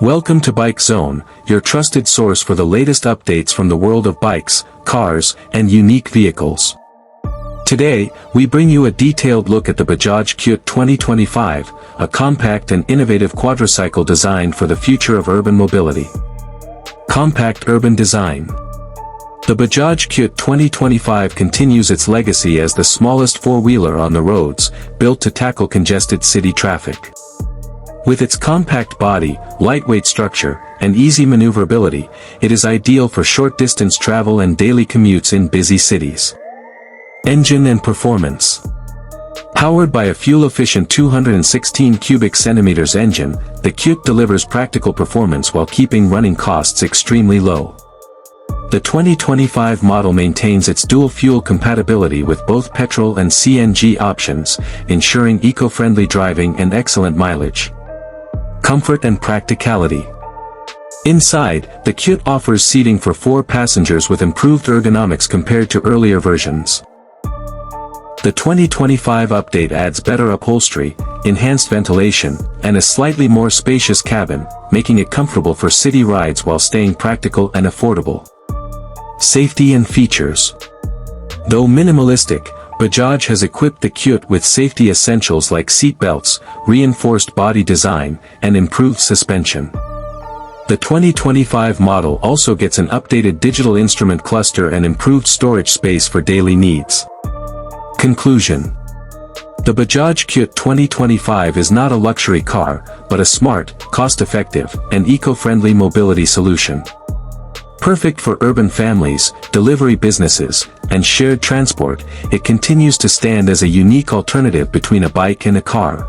Welcome to Bike Zone, your trusted source for the latest updates from the world of bikes, cars, and unique vehicles. Today, we bring you a detailed look at the Bajaj Qute 2025, a compact and innovative quadricycle designed for the future of urban mobility. Compact urban design. The Bajaj Qute 2025 continues its legacy as the smallest four-wheeler on the roads, built to tackle congested city traffic. With its compact body, lightweight structure, and easy maneuverability, it is ideal for short-distance travel and daily commutes in busy cities. Engine and performance. Powered by a fuel-efficient 216 cubic centimeters engine, the Qute delivers practical performance while keeping running costs extremely low. The 2025 model maintains its dual-fuel compatibility with both petrol and CNG options, ensuring eco-friendly driving and excellent mileage. Comfort and practicality. Inside, the Qute offers seating for 4 passengers with improved ergonomics compared to earlier versions. The 2025 update adds better upholstery, enhanced ventilation, and a slightly more spacious cabin, making it comfortable for city rides while staying practical and affordable. Safety and features. Though minimalistic, Bajaj has equipped the Qute with safety essentials like seat belts, reinforced body design, and improved suspension. The 2025 model also gets an updated digital instrument cluster and improved storage space for daily needs. Conclusion. The Bajaj Qute 2025 is not a luxury car, but a smart, cost-effective, and eco-friendly mobility solution. Perfect for urban families, delivery businesses, and shared transport, it continues to stand as a unique alternative between a bike and a car.